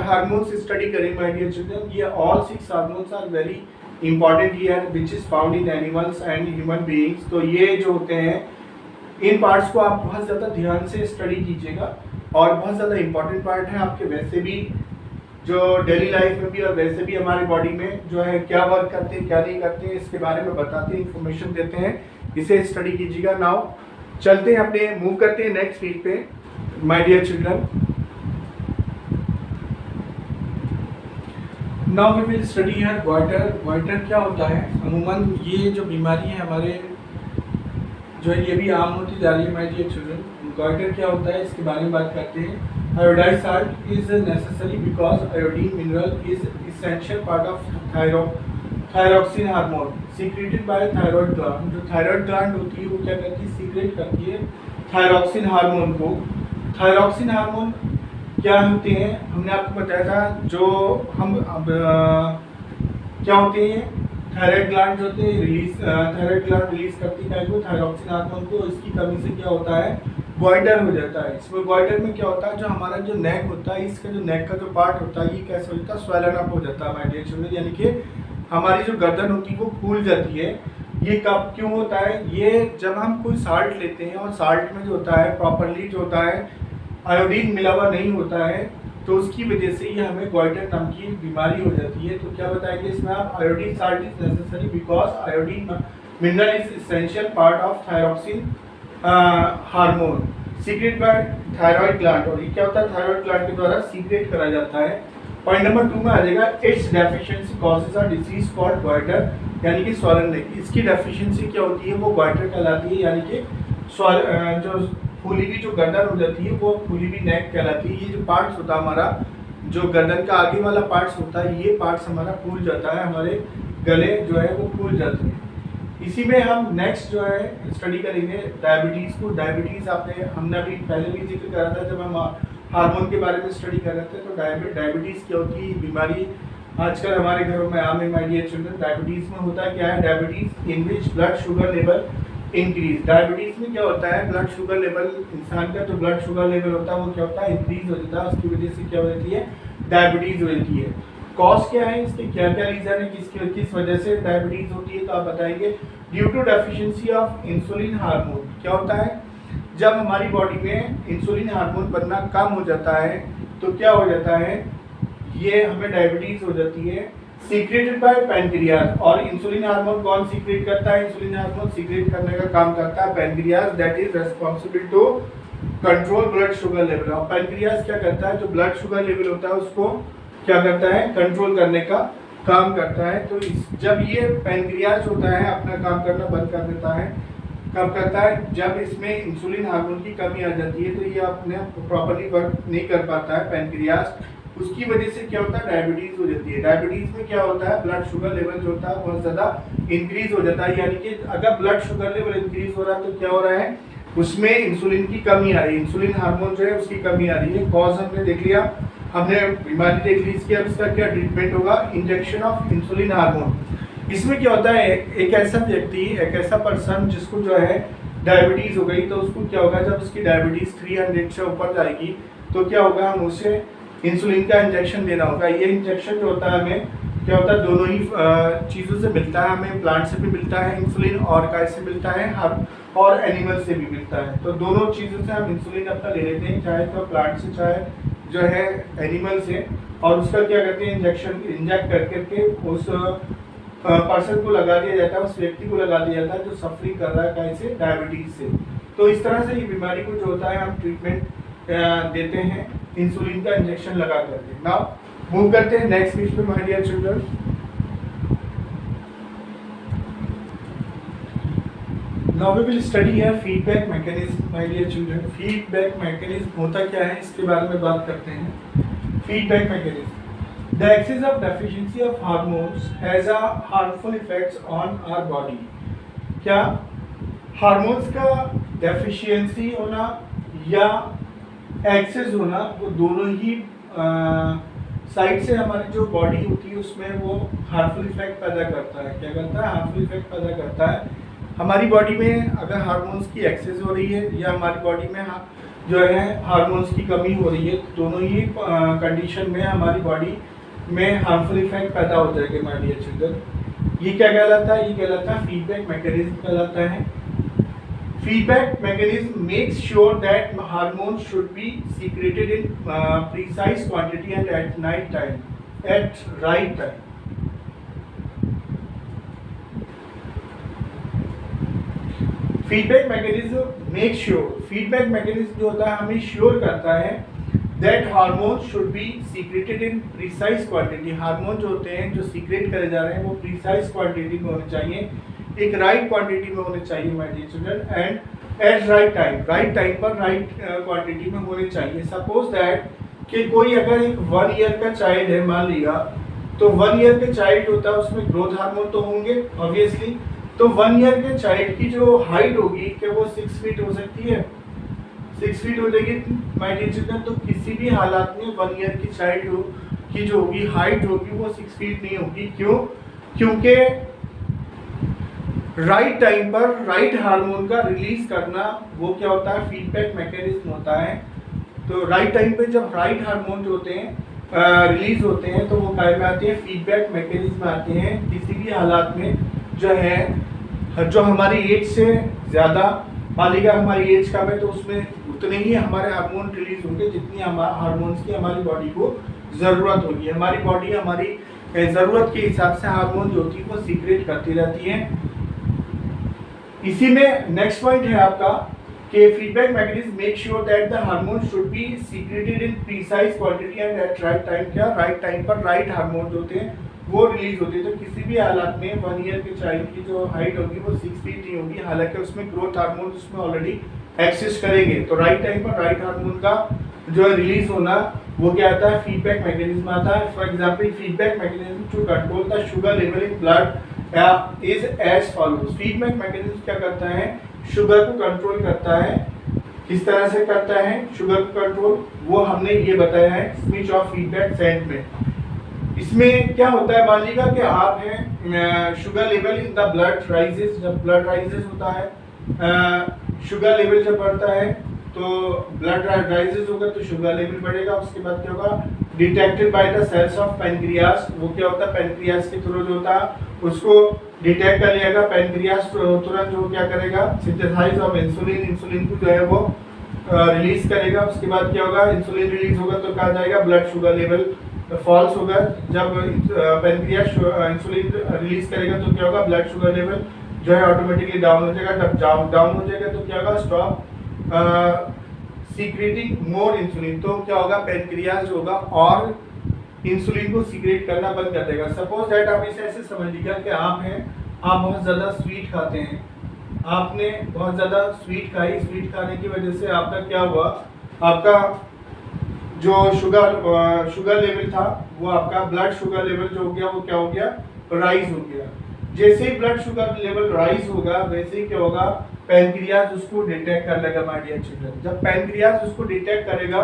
हार्मोन्स स्टडी करी माय डियर चिल्ड्रन। ये all 6 hormones are very important here which is found in animals and human beings. तो ये जो होते हैं इन पार्ट्स को आप बहुत ज़्यादा ध्यान से स्टडी कीजिएगा और बहुत ज़्यादा इंपॉर्टेंट पार्ट है आपके, वैसे भी जो डेली लाइफ में भी और वैसे भी हमारी बॉडी में जो है क्या वर्क करते हैं क्या नहीं करते हैं इसके बारे में बताते हैं, इन्फॉर्मेशन देते हैं, इसे स्टडी कीजिएगा। नाउ चलते हैं अपने मूव करते हैं नेक्स्ट वीक पे my dear children. Now we will study here goitre. Goitre क्या होता है? अमूमन ये जो बीमारी है हमारे जो है ये भी आम होती जा रही है माय डियर चिल्ड्रन। गॉइटर क्या होता है इसके बारे में बात करते हैं। Iodise salt is necessary because iodine mineral is essential part of thyroxine hormone secreted by thyroid gland. जो थायराइड ग्लैंड होती है वो क्या करती है? सीक्रेट करती है थायरॉक्सिन हार्मोन को। थायरॉक्सिन हार्मोन क्या होते हैं? हमने आपको बताया था जो हम क्या होते हैं? थायराइड ग्लैंड जो होते हैं थायराइड ग्लैंड रिलीज करती है थायरॉक्सिन हार्मोन को। इसकी कमी से क्या होता है? गॉइटर हो जाता है। इसमें गॉइटर में क्या होता है? जो हमारा जो नेक होता है, इसका जो नेक का जो पार्ट होता है ये कैसे हो जाता है? स्वेलन अप हो जाता है माय डियर चिल्ड्रन, यानी कि हमारी जो गर्दन होती है वो फूल जाती है। ये कब क्यों होता है? ये जब हम कोई साल्ट लेते हैं और साल्ट में जो होता है प्रॉपरली जो होता है आयोडीन मिला हुआ नहीं होता है, तो उसकी वजह से ये हमें गॉइटर नाम की बीमारी हो जाती है। तो क्या बताएंगे इसमें आप, iodine salt is necessary because iodine mineral is essential part of thyroxine hormone secret by thyroid gland, और ये क्या होता है थायराइड ग्लैंड के द्वारा सीक्रेट करा जाता है। पॉइंट नंबर 2 में आ जाएगा it's deficiency causes a disease called goitre, यानी कि स्वॉलन नेक। इसकी डेफिशिएंसी क्या होती है, वो गॉइटर कहलाती है, यानी कि जो फूली हुई जो गर्दन हो जाती है वो फूली हुई नेक कहलाती है। ये जो पार्ट्स होता है हमारा, जो गर्दन का आगे वाला पार्ट्स होता है, ये पार्ट्स हमारा फूल जाता है, हमारे गले जो है वो फूल जाते हैं। इसी में हम नेक्स्ट जो है स्टडी करेंगे डायबिटीज़ को। डायबिटीज़ हमने अभी पहले भी जिक्र करा था जब हम हार्मोन के बारे में स्टडी कर रहे थे। तो डायबिटीज़ क्या होती है, बीमारी आजकल हमारे घरों में आम है माय डियर चिल्ड्रन। डायबिटीज़ में होता क्या है, diabetes in which blood sugar level increase. Diabetes में क्या होता है, ब्लड शुगर लेवल, इंसान का जो ब्लड शुगर लेवल होता है वो क्या होता है, इंक्रीज हो जाता है। उसकी वजह से क्या हो जाती है, डायबिटीज़ हो जाती है। कॉज क्या है, इसके क्या क्या रीज़न है, किस वजह से डायबिटीज़ होती है, तो आप बताएंगे due to deficiency of insulin hormone. क्या होता है, जब हमारी बॉडी में इंसुलिन हार्मोन बनना कम हो जाता है तो क्या हो जाता है, ये हमें डायबिटीज़ हो जाती है। सीक्रेटेड बाय पैनक्रियाज, और इंसुलिन हार्मोन कौन सीक्रेट करता है, इंसुलिन हार्मोन सीक्रेट करने का काम करता है pancreas, that is responsible to control blood sugar level. और पैनक्रियाज क्या करता है, जो ब्लड शुगर लेवल होता है उसको क्या करता है, कंट्रोल करने का काम करता है। तो जब ये पैनक्रियाज होता है अपना काम करना बंद कर देता है, कब करता है, जब इसमें इंसुलिन हार्मोन की कमी आ जाती है, तो ये अपने प्रॉपर्ली वर्क नहीं कर पाता है पैनक्रियाज। उसकी वजह से क्या होता है, डायबिटीज़ हो जाती है। डायबिटीज़ में क्या होता है, ब्लड शुगर लेवल जो होता है बहुत ज़्यादा इंक्रीज हो जाता है, यानी कि अगर ब्लड शुगर लेवल इंक्रीज हो रहा है तो क्या हो रहा है, उसमें इंसुलिन की कमी आ रही है, इंसुलिन हार्मोन जो है उसकी कमी आ रही है। कॉज हमने देख लिया, हमने बीमारी देख ली, इसकी अब इसका क्या ट्रीटमेंट होगा, इंजेक्शन ऑफ इंसुलिन हार्मोन। इसमें क्या होता है, एक ऐसा व्यक्ति, एक ऐसा पर्सन जिसको जो है डायबिटीज़ हो गई, तो उसको क्या होगा, जब उसकी डायबिटीज़ 300 से ऊपर जाएगी तो क्या होगा, हम उसे इंसुलिन का इंजेक्शन देना होगा। ये इंजेक्शन जो होता है हमें क्या होता है, दोनों ही चीज़ों से मिलता है, हमें प्लांट से भी मिलता है इंसुलिन, और काय से मिलता है, और एनिमल से भी मिलता है। तो दोनों चीज़ों से हम इंसुलिन अपना ले लेते हैं, चाहे तो प्लांट से चाहे जो है एनिमल से, और उसका क्या करते हैं, इंजेक्ट कर करके उस पर्सन को लगा दिया जाता है, उस व्यक्ति को लगा दिया जाता है जो सफरिंग कर रहा है कैसे, डायबिटीज़ से। तो इस तरह से ये बीमारी को जो होता है हम ट्रीटमेंट देते हैं इंसुलिन का इंजेक्शन लगा करके। नाउ मूव करते हैं नेक्स्ट पेज पे my dear children. Now we will study है feedback mechanism my dear children. Feedback mechanism होता क्या है, इसके बारे में बात करते हैं। Feedback mechanism, the excess of deficiency of hormones has a harmful effects on our body। क्या हार्मोन्स का डेफिशिएंसी होना या एक्सेस होना, वो दोनों ही साइड से हमारी जो बॉडी होती है उसमें वो हार्मफुल इफेक्ट पैदा करता है। क्या करता है, हार्मफुल इफेक्ट पैदा करता है। हमारी बॉडी में अगर हार्मोन्स की एक्सेस हो रही है या हमारी बॉडी में जो है हार्मोन्स की कमी हो रही है, दोनों ही कंडीशन में हमारी बॉडी में हार्मफुल इफेक्ट पैदा हो जाएगा माय डियर चिल्ड्रन। ये क्या कहलाता है, ये कहलाता है फीडबैक मैकेनिज्म कहलाता है। Feedback mechanism makes sure that hormone should be secreted in precise quantity and at night time, at right time. Feedback mechanism make sure, feedback mechanism जो होता है हमें श्योर करता है that hormone should be secreted in precise quantity. Hormone जो होते हैं जो सीक्रेट करे जा रहे हैं वो प्रिसाइज क्वांटिटी में होने चाहिए, एक राइट क्वांटिटी में होने चाहिए my dear children, and at right time, right time पर राइट क्वांटिटी में होने चाहिए। सपोज दैट कि कोई अगर एक 1 ईयर का चाइल्ड है मान लिया, तो 1 ईयर के चाइल्ड होता है उसमें ग्रोथ हार्मोन तो होंगे ऑब्वियसली। तो 1 ईयर के चाइल्ड की जो हाइट होगी क्या वो 6 फीट हो सकती है, 6 फीट हो जाएगी माय डियर चिल्ड्रन। तो किसी भी हालात में 1 ईयर की चाइल्ड की जो होगी हाइट होगी वो 6 फीट नहीं होगी। क्यों, क्योंकि राइट टाइम पर राइट हार्मोन का रिलीज करना वो क्या होता है, फीडबैक मैकेनिज्म होता है। तो राइट टाइम पे जब राइट हार्मोन जो होते हैं रिलीज होते हैं तो वो काय में आते हैं, फीडबैक मैकेनिज्म में आते हैं। किसी भी हालात में जो है जो हमारी एज से ज़्यादा मान लीजिए हमारी एज कम है तो उसमें उतने ही हमारे हार्मोन रिलीज होंगे जितनी हमारे हार्मोन्स की हमारी बॉडी को ज़रूरत होगी। हमारी बॉडी हमारी ज़रूरत के हिसाब से हार्मोन जो होती है वो सीक्रेट करती रहती है। इसी में नेक्स्ट पॉइंट है आपका कि feedback mechanism make sure that the hormone should be secreted in precise quantity and at right time. क्या राइट टाइम पर राइट हार्मोन होते हैं वो रिलीज होते हैं। तो किसी भी हालत में 1 ईयर के चाइल्ड की जो हाइट होगी वो 6 फीट नहीं होगी, हालांकि उसमें ग्रोथ हार्मोन उसमें ऑलरेडी एक्सिस्ट करेंगे। तो राइट टाइम पर राइट हार्मोन का जो है रिलीज होना वो क्या आता है, फीडबैक मैकेनिज्म आता है। For example feedback mechanism to control the sugar level in blood is as follows. Feedback mechanism क्या करता है, शुगर को कंट्रोल करता है। किस तरह से करता है शुगर को कंट्रोल, वो हमने ये बताया है स्पीच ऑफ फीडबैक सेंट में। इसमें क्या होता है, मान लीजिए कि आप हैं sugar level in the blood rises, जब ब्लड राइजेस होता है शुगर लेवल जब बढ़ता है तो ब्लड राइजेस होगा तो शुगर लेवल बढ़ेगा। उसके बाद क्या होगा, detected by the cells of pancreas, वो क्या होता है पैनक्रियास के थ्रू जो होता है उसको डिटेक्ट कर लेगा। पैनक्रियास तुरंत जो क्या करेगा, सिंथेसाइज ऑफ इंसुलिन, इंसुलिन को जो है वो रिलीज करेगा। उसके बाद क्या होगा, इंसुलिन रिलीज होगा तो कहा जाएगा ब्लड शुगर लेवल फॉल्स होगा। जब पैनक्रियास इंसुलिन रिलीज करेगा तो क्या होगा, ब्लड शुगर लेवल जो है ऑटोमेटिकली डाउन हो जाएगा। जब डाउन हो जाएगा तो क्या होगा, स्टॉप सीक्रेटिंग मोर इंसुलिन, तो क्या होगा पैनक्रियास जो होगा और इंसुलिन को सीक्रेट करना बंद कर देगा। सपोज दैट आप इसे ऐसे समझ लीजिए कि आप हैं, आप बहुत ज़्यादा स्वीट खाते हैं, आपने बहुत ज़्यादा स्वीट खाई, स्वीट खाने की वजह से आपका क्या हुआ, आपका जो शुगर लेवल था वो आपका ब्लड शुगर लेवल जो हो गया वो क्या हो गया, राइज हो गया। जैसे ही ब्लड शुगर लेवल राइज होगा वैसे ही क्या होगा, पैनक्रियास उसको डिटेक्ट कर लेगा माय डियर चिल्ड्रन। जब पैनक्रियास उसको डिटेक्ट करेगा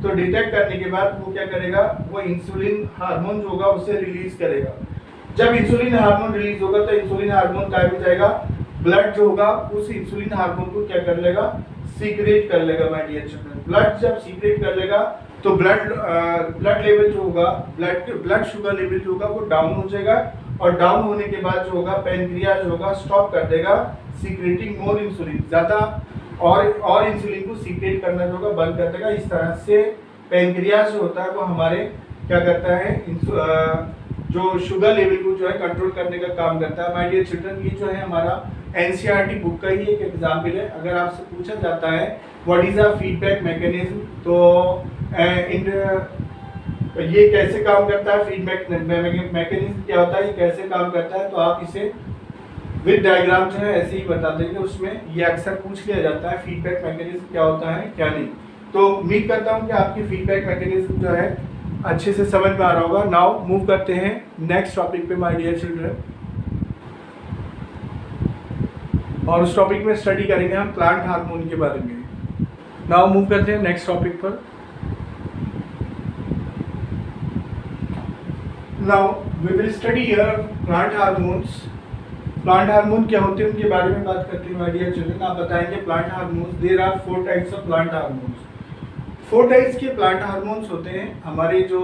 तो डिटेक्ट करने के बाद वो क्या करेगा, वो इंसुलिन हार्मोन जो होगा उसे रिलीज करेगा। जब इंसुलिन हार्मोन रिलीज होगा तो इंसुलिन हार्मोन गायब हो जाएगा, ब्लड जो होगा उस इंसुलिन हार्मोन को क्या कर लेगा, सीक्रेट कर लेगा माय डियर चिल्ड्रन। ब्लड जब सीक्रेट कर लेगा तो ब्लड लेवल जो होगा, ब्लड शुगर लेवल जो होगा वो डाउन हो जाएगा और डाउन होने के बाद जो होगा पैनक्रियास जो होगा स्टॉप कर देगा सीक्रेटिंग मोर इंसुलिन, ज़्यादा और इंसुलिन को सीक्रेट करना जो होगा बंद कर देगा। इस तरह से पैनक्रियास जो होता है वो हमारे क्या करता है, जो शुगर लेवल को जो है कंट्रोल करने का काम करता है। माय डियर चिल्ड्रन, ये जो है हमारा एनसीईआरटी बुक का ही एक एग्जाम्पल है। अगर आपसे पूछा जाता है what is a feedback mechanism, तो ये कैसे काम करता है, फीडबैक मैकेनिज्म क्या होता है, ये कैसे काम करता है, तो आप इसे विद डायग्राम जो है ऐसे ही बता देंगे। उसमें ये अक्सर पूछ लिया जाता है फीडबैक मैकेनिज्म क्या होता है क्या नहीं। तो उम्मीद करता हूँ कि आपकी फीडबैक मैकेनिज्म जो है अच्छे से समझ में आ रहा होगा। नाउ मूव करते हैं नेक्स्ट टॉपिक पे माय डियर चिल्ड्रन, और उस टॉपिक में स्टडी करेंगे हम प्लांट हार्मोन के बारे में। नाउ मूव करते हैं नेक्स्ट टॉपिक पर। Now we will study here plant hormones. Plant hormone क्या होते हैं उनके बारे में बात करते हैं माय डियर चिल्ड्रन। आप बताएंगे plant hormones, there are 4 types of plant hormones. 4 types के प्लांट हार्मोन्स होते हैं। हमारे जो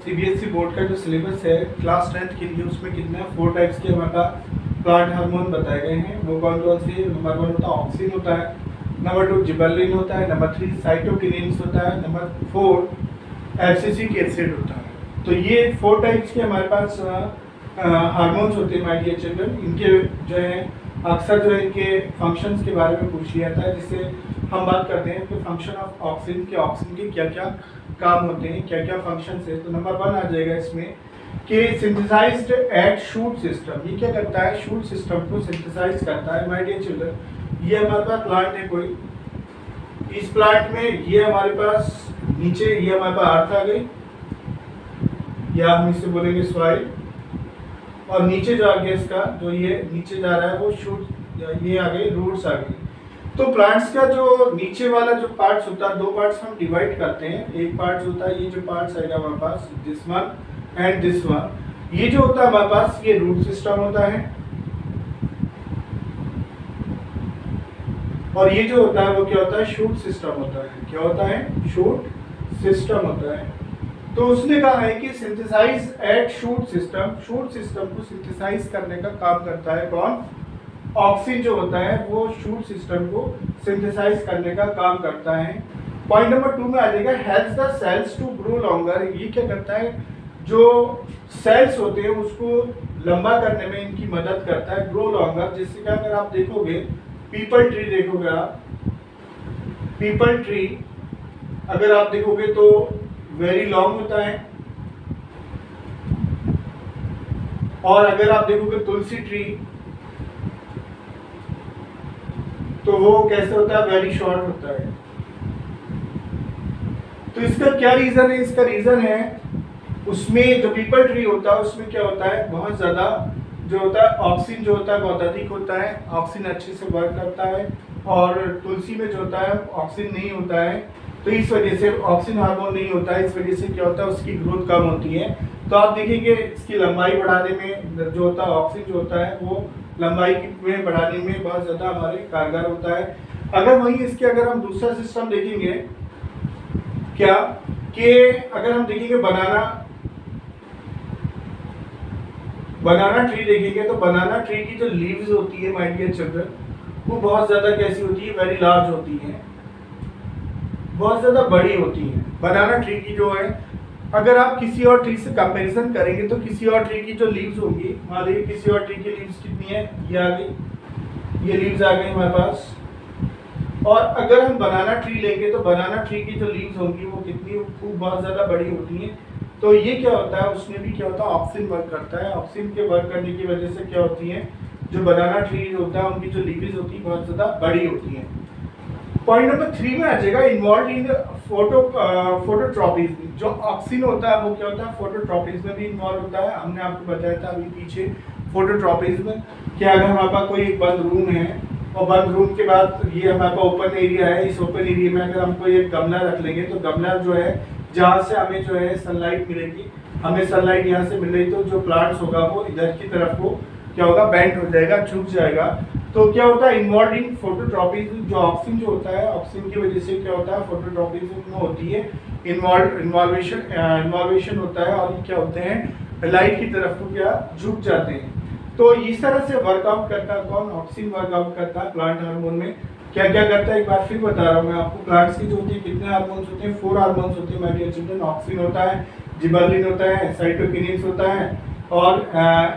सीबीएसई बोर्ड का जो सिलेबस है क्लास 10th के लिए, उसमें कितने 4 टाइप्स के हमारे पास प्लांट हार्मोन बताए गए हैं। वो कौन कौन से, नंबर 1 होता है ऑक्सिन होता है, नंबर 2 जिबर्लिन होता है, नंबर 3 साइटोकिनिन्स होता है, नंबर 4 एब्सिसिक एसिड होता है। तो ये 4 टाइप्स के हमारे पास हार्मोन्स होते हैं माय डियर चिल्ड्रन। इनके जो है अक्सर जो है इनके फंक्शंस के बारे में पूछ लिया जाता है, जिससे हम बात करते हैं कि फंक्शन ऑफ ऑक्सिन के क्या क्या काम होते हैं, क्या क्या फंक्शंस है। तो नंबर 1 आ जाएगा इसमें कि सिंथेसाइज्ड एट शूट सिस्टम। ये क्या करता है, शूट सिस्टम को सिंथेसाइज करता है माय डियर चिल्ड्रन। ये हमारे पास प्लांट है कोई, इस प्लांट में ये हमारे पास नीचे ये हमारे पास अर्थ आ गई, या हम इसे बोलेंगे सॉइल, और नीचे जो आ गया इसका जो ये नीचे जा रहा है वो शूट, ये आ गई रूट्स आ गई। तो प्लांट्स का जो नीचे वाला जो पार्ट्स होता है, 2 पार्ट्स हम डिवाइड करते हैं। एक पार्ट होता है ये जो पार्ट्स आएगा हमारे पास, this one and this one. ये जो होता है हमारे पास ये रूट सिस्टम होता है, और ये जो होता है वो क्या होता है, शूट सिस्टम होता है। क्या होता है, शूट सिस्टम होता है। तो उसने कहा है कि synthesise at shoot system, shoot system को सिंथेसाइज करने का काम करता है कौन, ऑक्सिन जो होता है वो शूट सिस्टम को सिंथेसाइज करने का काम करता है। पॉइंट नंबर 2 में आ जाएगा helps the cells to grow longer. ये क्या करता है, जो सेल्स होते हैं उसको लंबा करने में इनकी मदद करता है, ग्रो लॉन्गर। जैसे कि अगर आप देखोगे पीपल ट्री, देखोगे आप पीपल ट्री अगर आप देखोगे तो वेरी लॉन्ग होता है, और अगर आप देखोगे तुलसी ट्री तो वो कैसे होता है, वेरी शॉर्ट होता है। तो इसका क्या रीजन है? इसका रीजन है उसमें जो पीपल ट्री होता है उसमें क्या होता है, बहुत ज्यादा जो होता है ऑक्सीजन जो होता है बहुत अधिक होता है, ऑक्सीजन अच्छे से वर्क करता है, और तुलसी में जो होता है ऑक्सीजन नहीं होता है, तो इस वजह से ऑक्सीजन हार्मोन नहीं होता है, इस वजह से क्या होता है उसकी ग्रोथ कम होती है। तो आप देखेंगे इसकी लंबाई बढ़ाने में जो होता है ऑक्सीजन जो होता है वो लंबाई में बढ़ाने में बहुत ज़्यादा हमारे कारगर होता है। अगर वहीं इसके अगर हम दूसरा सिस्टम देखेंगे क्या कि अगर हम देखेंगे बनाना ट्री देखेंगे तो बनाना ट्री की जो लीव्स होती है माय डियर चिल्ड्रन, वो बहुत ज़्यादा कैसी होती है, वेरी लार्ज होती है, बहुत ज़्यादा बड़ी होती है। बनाना ट्री की जो है अगर आप किसी और ट्री से कंपैरिजन करेंगे तो किसी और ट्री की जो लीव्स होंगी, मान लीजिए किसी और ट्री की लीव्स कितनी है, ये आ गई, ये लीव्स आ गई हमारे पास। और अगर हम बनाना ट्री लेंगे तो बनाना ट्री की जो लीव्स होंगी वो कितनी खूब बहुत ज़्यादा बड़ी होती हैं। तो ये क्या होता है, उसमें भी क्या होता है ऑक्सीजन वर्क करता है, ऑक्सीजन के वर्क करने की वजह से क्या होती है, जो बनाना ट्री होता है उनकी जो लीव्स होती है बहुत ज़्यादा बड़ी होती हैं। पॉइंट नंबर 3 में आ जाएगा इन्वॉल्व इन फोटोट्रॉपिज्म। जो ऑक्सीजन होता है वो क्या होता है फोटोट्रॉपिज्म में भी इन्वॉल्व होता है। हमने आपको बताया था अभी पीछे फोटोट्रॉपिज्म कि अगर हमारे पास कोई एक बंद रूम है और बंद रूम के बाद ये हमारे पास ओपन एरिया है, इस ओपन एरिया में अगर हमको एक गमला रख लेंगे तो गमला जो है जहाँ से हमें जो है सनलाइट मिलेगी, हमें सनलाइट यहाँ से मिल रही तो जो प्लांट्स होगा वो इधर की तरफ को क्या होगा, बेंट हो जाएगा, झुक जाएगा। तो क्या होता है इन्वॉल्व इन फोटोट्रॉपिज्म, जो ऑक्सीजन जो होता है ऑक्सीजन की वजह से क्या होता है फोटोट्रॉपिज्म में होती है इन्वॉल्वेशन होता है, और क्या होते हैं लाइट की तरफ को क्या झुक जाते हैं। तो इस तरह से वर्कआउट करता है कौन, ऑक्सीजन वर्कआउट करता है प्लांट हार्मोन में। क्या क्या करता है एक बार फिर बता रहा हूँ मैं आपको। प्लांट्स की जो होती है कितने हार्मोन्स होते हैं, 4 हार्मोन्स होते हैं माय डियर चिल्ड्रन। ऑक्सीजन होता है, जिबर्लिन होता है, साइटोकिनिन्स होता है, और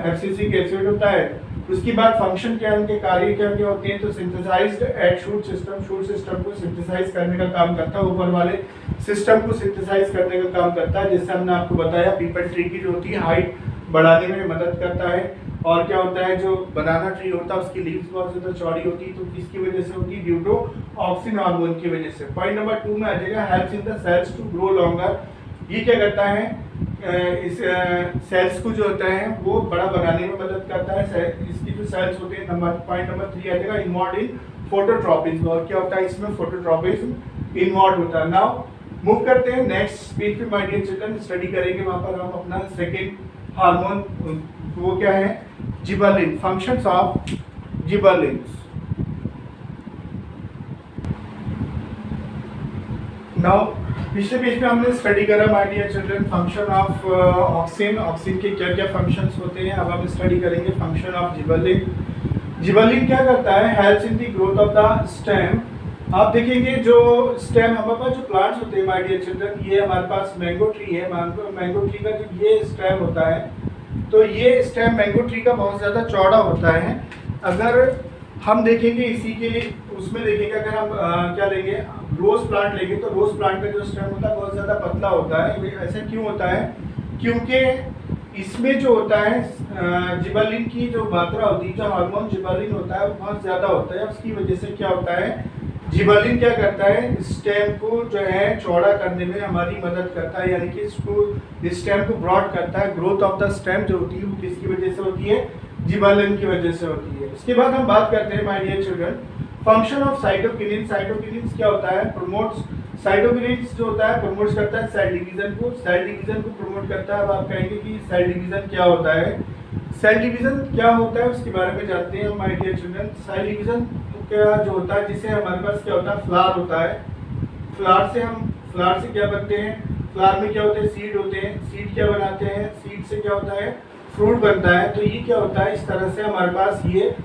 एब्सिसिक एसिड होता है। उसके बाद फंक्शन क्या है, उनके कार्य क्या क्या होते हैं, तो सिंथेसाइज्ड एट शूट सिस्टम को सिंथेसाइज करने का काम करता है, ऊपर वाले सिस्टम को सिंथेसाइज करने का काम करता है। जैसे हमने आपको बताया पीपल ट्री की जो होती है हाइट बढ़ाने में मदद करता है, और क्या होता है जो बनाना ट्री होता है उसकी लीव्स बहुत ज़्यादा चौड़ी होती है, तो किसकी वजह से होती है, ड्यू टू ऑक्सीजन हार्मोन की वजह से। पॉइंट नंबर 2 में आ जाएगा helps in the cells to grow longer. ये क्या करता है, इस सेल्स को जो होता है वो बड़ा बनाने में मदद करता है। इसकी जो सेल्स होते हैं पॉइंट नंबर 3 आ जाएगा इन्वॉल्व इन फोटोट्रॉपिज्म। और क्या होता है इसमें फोटोट्रॉपिज्म इन्वॉल्व होता है। नाउ मूव करते हैं नेक्स्ट पेज पे माय डियर चिल्ड्रन, स्टडी करेंगे वहां पर हम अपना सेकेंड हार्मोन, वो क्या है, gibberellin, functions of gibberellin. Now पिछले पेज पे हमने स्टडी करा my dear children function of oxygen, oxygen के क्या क्या फंक्शंस होते हैं। अब हम स्टडी करेंगे फंक्शन ऑफ जिबर्लिन। जिबर्लिन क्या करता है, helps in the growth of the stem. आप देखेंगे जो स्टेम हमारे पास जो प्लांट्स होते हैं माय डियर चिल्ड्रन, ये हमारे पास मैंगो ट्री है, मैंगो ट्री का जो ये स्टेम होता है, तो ये स्टेम मैंगो ट्री का बहुत ज़्यादा चौड़ा होता है। अगर हम देखेंगे इसी के उसमें देखेंगे अगर हम क्या लेंगे, रोज प्लांट लेंगे तो रोज प्लांट का जो स्टेम होता है बहुत ज़्यादा पतला होता है। ऐसा क्यों होता है, क्योंकि इसमें जो होता है जिबर्लिन की जो मात्रा होती है, जो हार्मोन जिबर्लिन होता है वो बहुत ज़्यादा होता है। उसकी वजह से क्या होता है, जिबर्लिन क्या करता है, स्टेम को जो है चौड़ा करने में हमारी मदद करता है, यानी कि इसको स्टेम को ब्रॉड करता है। ग्रोथ ऑफ द स्टेम जो होती है वो किसकी वजह से होती है, जिबर्लिन की वजह से होती है। इसके बाद हम बात करते हैं my dear children function of cytokinin. Cytokinin क्या होता है, प्रमोट्स, साइटोकिनिन जो होता है प्रमोट करता है सेल डिवीजन को, सेल डिवीजन को प्रमोट करता है। अब आप कहेंगे कि सेल डिवीजन क्या होता है, सेल डिवीजन क्या होता है उसके बारे में जानते हैं my dear children. Cell division क्या जो होता है, जिसे हमारे पास क्या होता है, फ्लावर होता है। फ्लावर से क्या बनते हैं, फ्लावर में क्या होते हैं, सीड होते हैं। सीड क्या बनाते हैं, सीड से क्या होता है, फ्रूट बनता है। तो ये क्या होता है, इस तरह से हमारे पास ये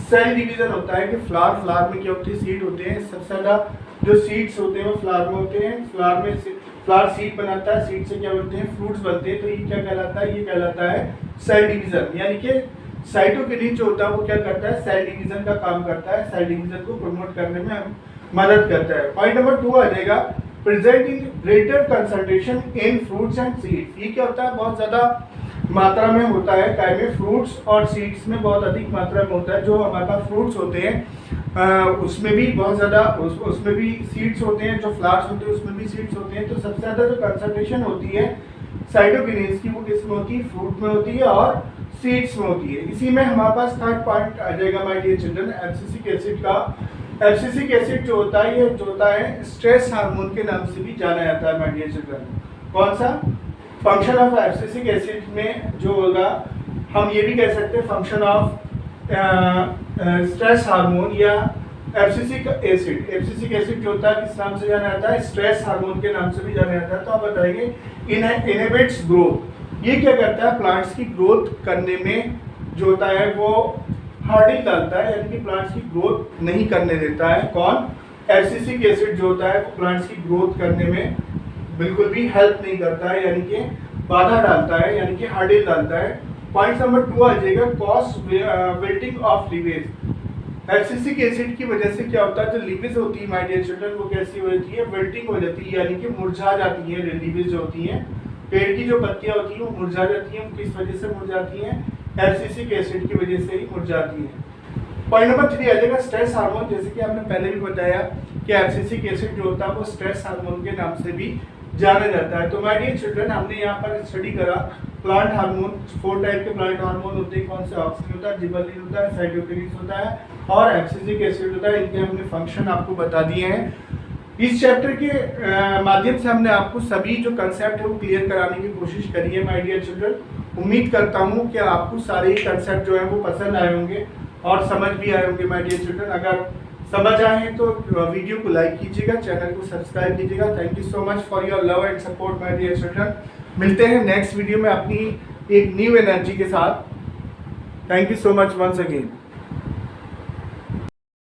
सेल डिवीजन होता है कि फ्लावर में क्या होती है, सीड होते हैं। सबसे ज़्यादा जो सीड्स होते हैं वो फ्लावर में होते हैं। फ्लावर सीड बनाता है, सीड से क्या बनते हैं, फ्रूट्स बनते हैं। तो ये क्या कहलाता है, ये कहलाता है सेल डिवीजन। यानी कि साइटोकिनिन जो होता है वो क्या करता है, सेल डिवीजन का काम करता है, सेल डिवीजन को प्रमोट करने में मदद करता है। पॉइंट नंबर 2 आ जाएगा, present in greater concentration in fruits and seeds. ये क्या होता है, बहुत ज़्यादा मात्रा में होता है, काय में, फ्रूट्स और सीड्स में बहुत अधिक मात्रा में होता है। जो हमारे पास फ्रूट्स होते हैं उसमें भी बहुत ज़्यादा उसमें भी सीड्स होते हैं, जो फ्लावर्स होते हैं उसमें भी सीड्स होते हैं। तो सबसे ज़्यादा जो कंसंट्रेशन होती है साइटोकिनेज की वो किसमें होती है, फ्रूट में होती है और सीड्स में होती है। इसी में हमारे पास थर्ड पॉइंट आ जाएगा my dear children, abscisic acid का। एब्सिसिक एसिड जो होता है, ये जो होता है स्ट्रेस हार्मोन के नाम से भी जाना जाता है माय डियर चिल्ड्रन। कौन सा फंक्शन ऑफ एब्सिसिक एसिड में जो होगा, हम ये भी कह सकते हैं फंक्शन ऑफ स्ट्रेस हार्मोन या एब्सिसिक एसिड। एब्सिसिक एसिड जो होता है किस नाम से जाना जाता है, स्ट्रेस हार्मोन के नाम से भी जाना जाता है। तो आप बताएंगे इनहिबिट्स ग्रोथ। ये क्या करता है, प्लांट्स की ग्रोथ करने में जो होता है वो हार्डिंग डालता है, यानी कि प्लांट्स की ग्रोथ नहीं करने देता है। कौन, एब्सिसिक एसिड जो होता है वो प्लांट्स की ग्रोथ करने में बिल्कुल भी हेल्प नहीं करता है, यानी कि बाधा डालता है, यानी कि हार्डिंग डालता है। पॉइंट नंबर 2 आ जाएगा, cause wilting of leaves. Abscisic acid की वजह से क्या होता है, जो लीवेज होती है माय डियर चिल्ड्रन वो कैसी हो जाती है, विल्टिंग हो जाती है, यानी कि मुरझा जाती है। लीवेज जो होती हैं, पेड़ की जो पत्तियां होती हैं वो मुरझा जाती हैं। किस वजह से मुरझाती हैं, एब्सिसिक एसिड की वजह से ही मुरझाती हैं। पॉइंट नंबर 3 आ जाएगा, स्ट्रेस हार्मोन। जैसे कि आपने पहले भी बताया कि एब्सिसिक एसिड जो होता है वो स्ट्रेस हार्मोन के नाम से भी जाना जाता है। तो माय डियर चिल्ड्रन, हमने यहाँ पर स्टडी करा प्लांट हार्मोन। 4 टाइप के प्लांट हार्मोन होते हैं। कौन से, ऑक्सिन होता है, जिबरेलिन होता है, साइटोकिनिन होता है और एब्सिसिक एसिड होता है। इनके हमने फंक्शन आपको बता दिए हैं। इस चैप्टर के माध्यम से हमने आपको सभी जो कंसेप्ट है वो क्लियर कराने की कोशिश करी है माय डियर चिल्ड्रन। उम्मीद करता हूँ कि आपको सारे ही कंसेप्ट जो है वो पसंद आए होंगे और समझ भी आए होंगे माय डियर चिल्ड्रन। अगर समझ आए हैं तो वीडियो को लाइक कीजिएगा, चैनल को सब्सक्राइब कीजिएगा। Thank you so much for your love and support my dear children. मिलते हैं नेक्स्ट वीडियो में अपनी एक न्यू एनर्जी के साथ। Thank you so much once again.